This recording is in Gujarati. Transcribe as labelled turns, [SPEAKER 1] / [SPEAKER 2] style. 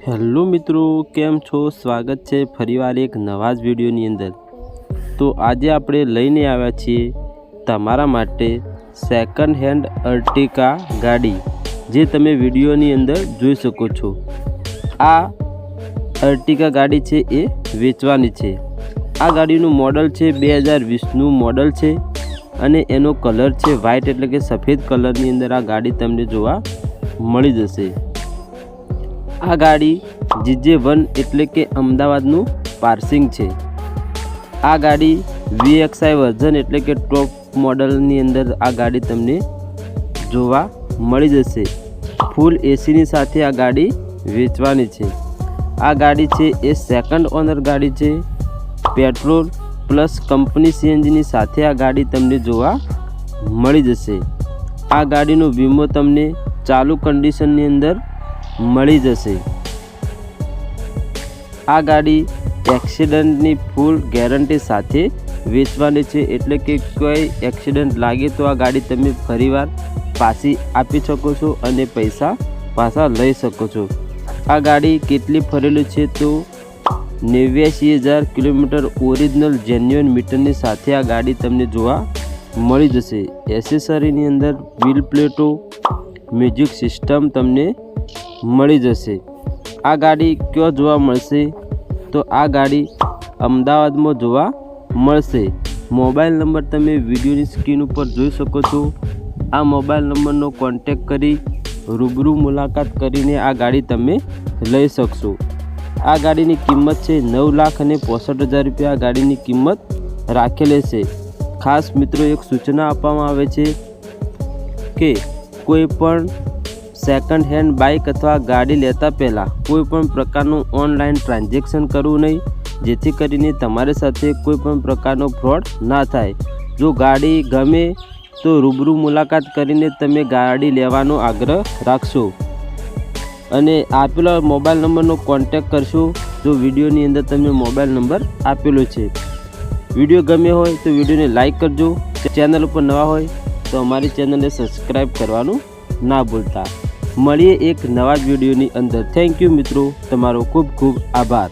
[SPEAKER 1] હેલો મિત્રો, કેમ છો? સ્વાગત છે ફરીવાર એક નવા જ વિડીયોની અંદર। તો આજે આપણે લઈને આવ્યા છીએ તમારા માટે સેકન્ડ હેન્ડ અર્ટિકા ગાડી, જે તમે વિડીયોની અંદર જોઈ શકો છો। આ અર્ટિકા ગાડી છે એ વેચવાની છે। આ ગાડીનું મોડલ છે 2020નું મોડલ છે અને એનો કલર છે વ્હાઇટ એટલે કે સફેદ કલરની અંદર આ ગાડી તમને જોવા મળી જશે। આ ગાડી GJ1 એટલે કે અમદાવાદનું પાર્સિંગ છે। આ ગાડી VXI વર્ઝન એટલે કે ટોપ મોડલની અંદર આ ગાડી તમને જોવા મળી જશે। ફૂલ એસીની સાથે આ ગાડી વેચવાની છે। આ ગાડી છે એ સેકન્ડ ઓનર ગાડી છે। પેટ્રોલ પ્લસ કંપની CNGની સાથે આ ગાડી તમને જોવા મળી જશે। આ ગાડીનો વીમો તમને ચાલુ કન્ડિશનની અંદર મળી જશે। આ ગાડી એક્સિડન્ટની ફૂલ ગેરંટી સાથે વેચવાની છે, એટલે કે કોઈ એક્સિડન્ટ લાગે તો આ ગાડી તમે ફરીવાર પાછી આપી શકો છો અને પૈસા પાછા લઈ શકો છો। આ ગાડી કેટલી ફરેલી છે તો 89,000 કિલોમીટર ઓરિજિનલ જેન્યુઅન મીટરની સાથે આ ગાડી તમને જોવા મળી જશે। એસેસરીની અંદર વ્હીલ પ્લેટો, મ્યુઝિક સિસ્ટમ તમને મળી જશે। આ ગાડી ક્યાં જોવા મળશે તો આ ગાડી અમદાવાદમાં જોવા મળશે। મોબાઈલ નંબર તમે વિડીયોની સ્ક્રીન ઉપર જોઈ શકો છો। આ મોબાઈલ નંબરનો કોન્ટેક્ટ કરી રૂબરૂ મુલાકાત કરીને આ ગાડી તમે લઈ શકશો। આ ગાડીની કિંમત છે 9,65,000 રૂપિયા। આ ગાડીની કિંમત રાખેલી છે। ખાસ મિત્રો એક સૂચના આપવામાં આવે છે કે કોઈ પણ સેકન્ડ હેન્ડ બાઇક અથવા ગાડી લેતા પહેલાં કોઈ પણ પ્રકારનું ઓનલાઈન ટ્રાન્ઝેક્શન કરવું નહીં, જેથી કરીને તમારી સાથે કોઈ પણ પ્રકારનો ફ્રોડ ના થાય। જો ગાડી ગમે તો રૂબરૂ મુલાકાત કરીને તમે ગાડી લેવાનો આગ્રહ રાખશો અને આપેલા મોબાઈલ નંબરનો કોન્ટેક્ટ કરશો। જો વિડીયોની અંદર તમે મોબાઈલ નંબર આપેલો છે। વિડીયો ગમે હોય તો વિડીયોને લાઈક કરજો। ચેનલ ઉપર નવા હોય તો અમારી ચેનલને સબસ્ક્રાઈબ કરવાનું ના ભૂલતા। મળીએ એક નવા જ વિડીયોની અંદર। થેન્ક યુ મિત્રો, તમારો ખૂબ ખૂબ આભાર।